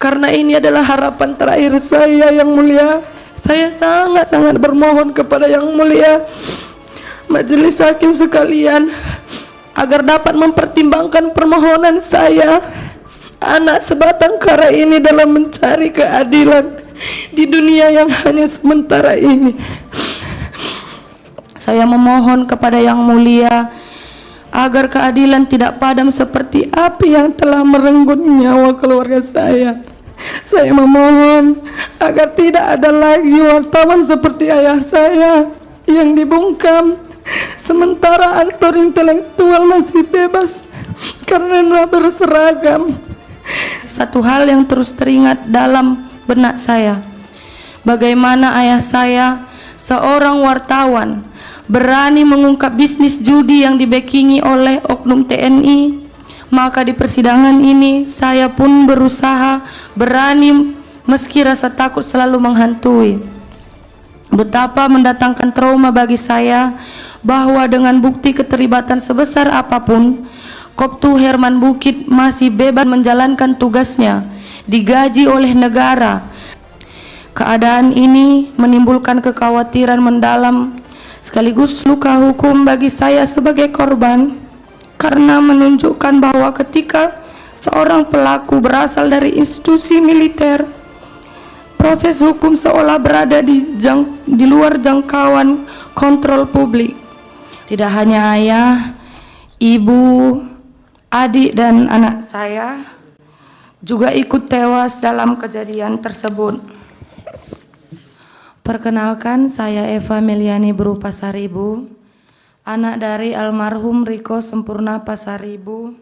Karena ini adalah harapan terakhir saya, Yang Mulia. Saya sangat-sangat bermohon kepada Yang Mulia Majelis Hakim sekalian agar dapat mempertimbangkan permohonan saya, anak sebatang kara ini, dalam mencari keadilan di dunia yang hanya sementara ini. Saya memohon kepada Yang Mulia agar keadilan tidak padam seperti api yang telah merenggut nyawa keluarga saya. Saya memohon agar tidak ada lagi wartawan seperti ayah saya yang dibungkam, sementara aktor intelektual masih bebas karena berseragam. Satu hal yang terus teringat dalam benak saya, bagaimana ayah saya, seorang wartawan, berani mengungkap bisnis judi yang dibekingi oleh oknum TNI. Maka di persidangan ini saya pun berusaha berani meski rasa takut selalu menghantui. Betapa mendatangkan trauma bagi saya bahwa dengan bukti keterlibatan sebesar apapun, Koptu Herman Bukit masih bebas menjalankan tugasnya, digaji oleh negara. Keadaan ini menimbulkan kekhawatiran mendalam sekaligus luka hukum bagi saya sebagai korban, karena menunjukkan bahwa ketika seorang pelaku berasal dari institusi militer, proses hukum seolah berada di luar jangkauan kontrol publik. Tidak hanya ayah, ibu, adik dan anak saya juga ikut tewas dalam kejadian tersebut. Perkenalkan, saya Eva Meliani Bru Pasaribu, anak dari almarhum Riko Sempurna Pasaribu,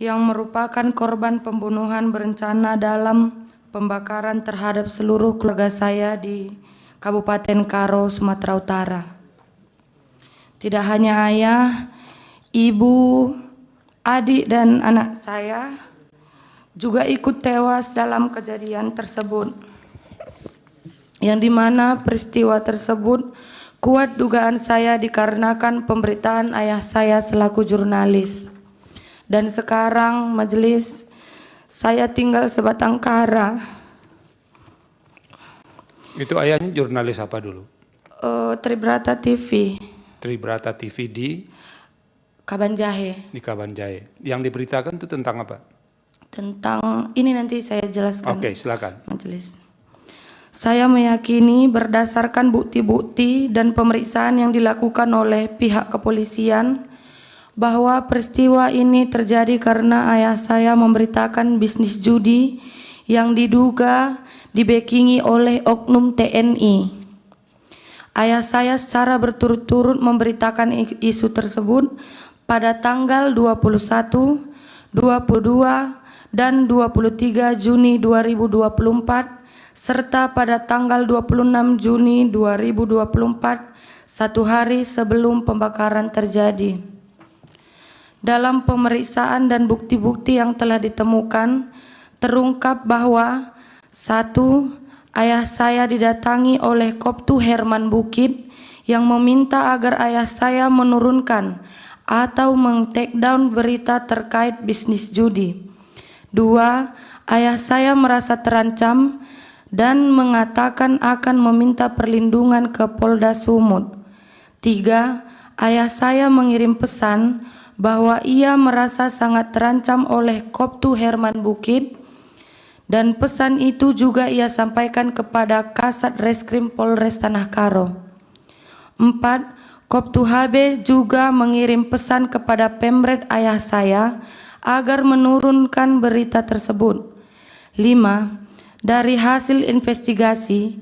yang merupakan korban pembunuhan berencana dalam pembakaran terhadap seluruh keluarga saya di Kabupaten Karo, Sumatera Utara. Tidak hanya ayah, ibu, adik dan anak saya juga ikut tewas dalam kejadian tersebut, yang dimana peristiwa tersebut kuat dugaan saya dikarenakan pemberitaan ayah saya selaku jurnalis. Dan sekarang majelis, saya tinggal sebatang kara. Itu ayahnya jurnalis apa dulu? Tribrata TV. Tribrata TV di? Kabanjahe. Di Kabanjahe. Yang diberitakan itu tentang apa? Tentang, ini nanti saya jelaskan. Oke, silakan. Majelis. Saya meyakini berdasarkan bukti-bukti dan pemeriksaan yang dilakukan oleh pihak kepolisian bahwa peristiwa ini terjadi karena ayah saya memberitakan bisnis judi yang diduga dibekingi oleh oknum TNI. Ayah saya secara berturut-turut memberitakan isu tersebut pada tanggal 21, 22, dan 23 Juni 2024 serta pada tanggal 26 Juni 2024, satu hari sebelum pembakaran terjadi. Dalam pemeriksaan dan bukti-bukti yang telah ditemukan, terungkap bahwa 1. Ayah saya didatangi oleh Koptu Herman Bukit yang meminta agar ayah saya menurunkan atau meng-take down berita terkait bisnis judi. 2. Ayah saya merasa terancam dan mengatakan akan meminta perlindungan ke Polda Sumut. 3. Ayah saya mengirim pesan bahwa ia merasa sangat terancam oleh Koptu Herman Bukit, dan pesan itu juga ia sampaikan kepada Kasat Reskrim Polres Tanah Karo. 4. Koptu HB juga mengirim pesan kepada Pemret ayah saya agar menurunkan berita tersebut. 5. Dari hasil investigasi,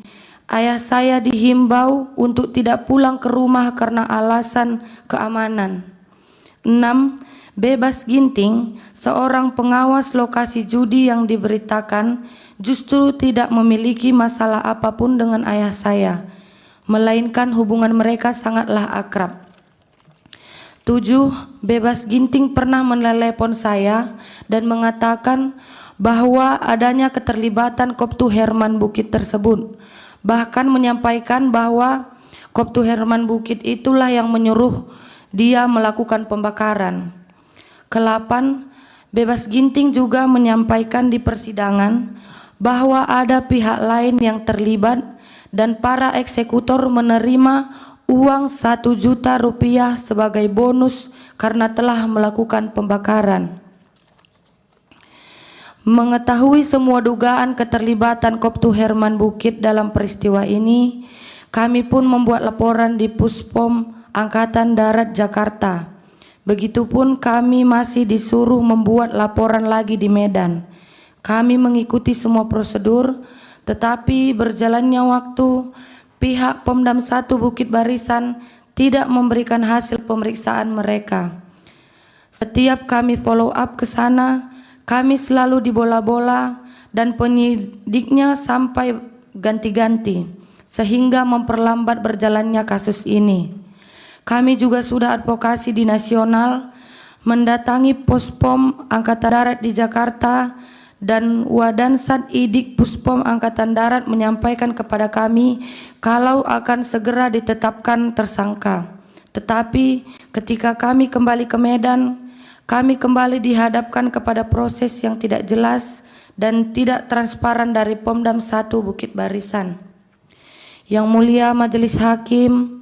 ayah saya dihimbau untuk tidak pulang ke rumah karena alasan keamanan. 6. Bebas Ginting, seorang pengawas lokasi judi yang diberitakan, justru tidak memiliki masalah apapun dengan ayah saya, melainkan hubungan mereka sangatlah akrab. 7. Bebas Ginting pernah menelepon saya dan mengatakan bahwa adanya keterlibatan Koptu Herman Bukit tersebut, bahkan menyampaikan bahwa Koptu Herman Bukit itulah yang menyuruh dia melakukan pembakaran. 8. Bebas Ginting juga menyampaikan di persidangan bahwa ada pihak lain yang terlibat dan para eksekutor menerima uang 1 juta rupiah sebagai bonus karena telah melakukan pembakaran. Mengetahui semua dugaan keterlibatan Koptu Herman Bukit dalam peristiwa ini, kami pun membuat laporan di Puspom Angkatan Darat Jakarta. Begitupun kami masih disuruh membuat laporan lagi di Medan. Kami mengikuti semua prosedur, tetapi berjalannya waktu, pihak Pomdam 1 Bukit Barisan tidak memberikan hasil pemeriksaan mereka. Setiap kami follow up ke sana, kami selalu dibola-bola dan penyidiknya sampai ganti-ganti, sehingga memperlambat berjalannya kasus ini. Kami juga sudah advokasi di nasional, mendatangi Puspom Angkatan Darat di Jakarta, dan Wadansat Idik Puspom Angkatan Darat menyampaikan kepada kami kalau akan segera ditetapkan tersangka. Tetapi ketika kami kembali ke Medan, kami kembali dihadapkan kepada proses yang tidak jelas dan tidak transparan dari Pomdam 1 Bukit Barisan. Yang Mulia Majelis Hakim,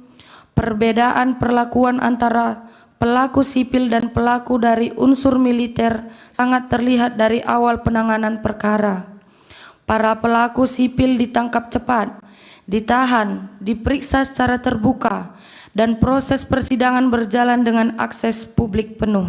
perbedaan perlakuan antara pelaku sipil dan pelaku dari unsur militer sangat terlihat dari awal penanganan perkara. Para pelaku sipil ditangkap cepat, ditahan, diperiksa secara terbuka, dan proses persidangan berjalan dengan akses publik penuh.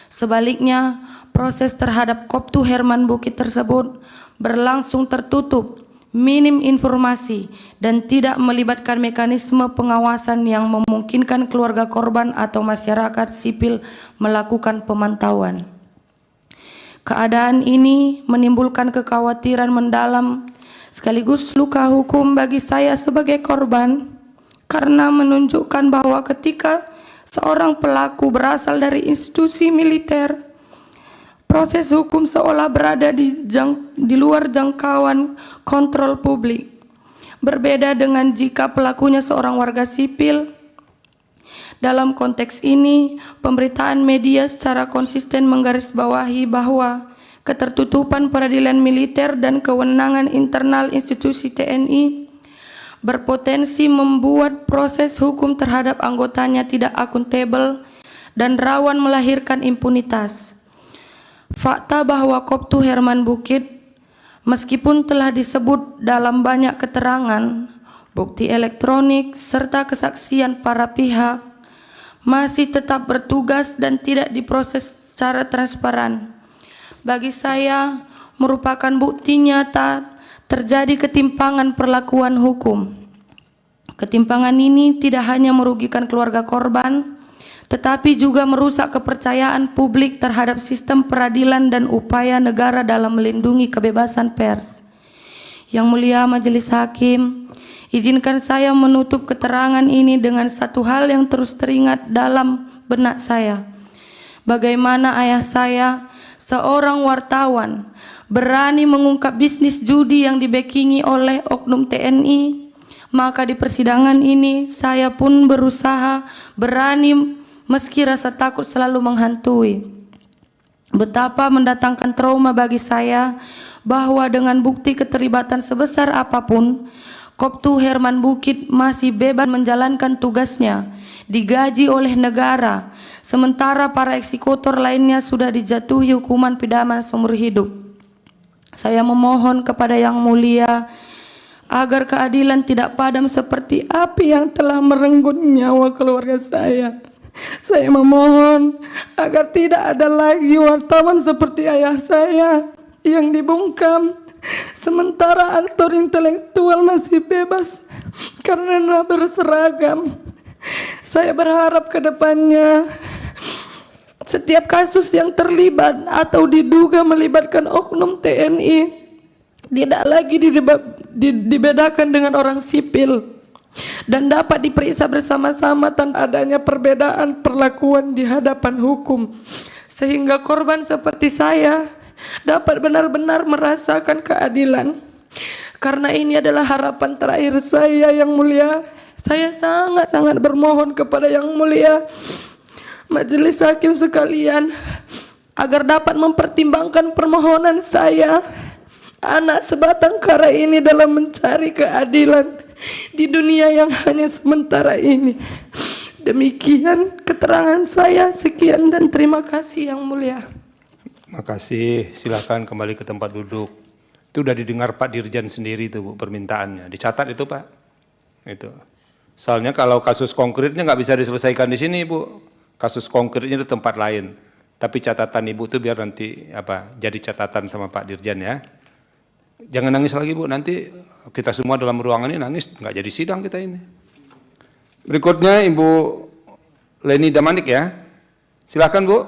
Sebaliknya, proses terhadap Koptu Herman Bukit tersebut berlangsung tertutup, minim informasi, dan tidak melibatkan mekanisme pengawasan yang memungkinkan keluarga korban atau masyarakat sipil melakukan pemantauan. Keadaan ini menimbulkan kekhawatiran mendalam sekaligus luka hukum bagi saya sebagai korban, karena menunjukkan bahwa ketika seorang pelaku berasal dari institusi militer, proses hukum seolah berada di luar jangkauan kontrol publik. Berbeda dengan jika pelakunya seorang warga sipil. Dalam konteks ini, pemberitaan media secara konsisten menggarisbawahi bahwa ketertutupan peradilan militer dan kewenangan internal institusi TNI berpotensi membuat proses hukum terhadap anggotanya tidak akuntabel dan rawan melahirkan impunitas. Fakta bahwa Koptu Herman Bukit, meskipun telah disebut dalam banyak keterangan, bukti elektronik, serta kesaksian para pihak, masih tetap bertugas dan tidak diproses secara transparan. Bagi saya, merupakan bukti nyata terjadi ketimpangan perlakuan hukum. Ketimpangan ini tidak hanya merugikan keluarga korban, tetapi juga merusak kepercayaan publik terhadap sistem peradilan dan upaya negara dalam melindungi kebebasan pers. Yang Mulia Majelis Hakim, izinkan saya menutup keterangan ini dengan satu hal yang terus teringat dalam benak saya. Bagaimana ayah saya, seorang wartawan, berani mengungkap bisnis judi yang dibekingi oleh oknum TNI, maka di persidangan ini saya pun berusaha berani meski rasa takut selalu menghantui. Betapa mendatangkan trauma bagi saya bahwa dengan bukti keterlibatan sebesar apapun, Koptu Herman Bukit masih bebas menjalankan tugasnya, digaji oleh negara, sementara para eksekutor lainnya sudah dijatuhi hukuman pidana seumur hidup. Saya memohon kepada Yang Mulia agar keadilan tidak padam seperti api yang telah merenggut nyawa keluarga saya. Saya memohon agar tidak ada lagi wartawan seperti ayah saya yang dibungkam, sementara aktor intelektual masih bebas karena berseragam. Saya berharap ke depannya setiap kasus yang terlibat atau diduga melibatkan oknum TNI tidak lagi dibedakan dengan orang sipil dan dapat diperiksa bersama-sama tanpa adanya perbedaan perlakuan di hadapan hukum, sehingga korban seperti saya dapat benar-benar merasakan keadilan. Karena ini adalah harapan terakhir saya, Yang Mulia. Saya sangat-sangat bermohon kepada Yang Mulia Majelis Hakim sekalian agar dapat mempertimbangkan permohonan saya, anak sebatang kara ini, dalam mencari keadilan di dunia yang hanya sementara ini. Demikian keterangan saya. Sekian dan terima kasih Yang Mulia. Makasih, silakan kembali ke tempat duduk. Itu udah didengar Pak Dirjen sendiri itu Bu permintaannya. Dicatat itu Pak. Itu. Soalnya kalau kasus konkretnya nggak bisa diselesaikan di sini Bu. Kasus konkretnya di tempat lain. Tapi catatan Ibu itu biar nanti jadi catatan sama Pak Dirjen ya. Jangan nangis lagi Bu, nanti kita semua dalam ruangan ini nangis, nggak jadi sidang kita ini. Berikutnya Ibu Leni Damanik ya. Silakan Bu.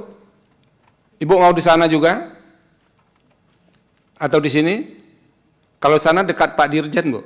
Ibu mau di sana juga? Atau di sini? Kalau sana dekat Pak Dirjen Bu.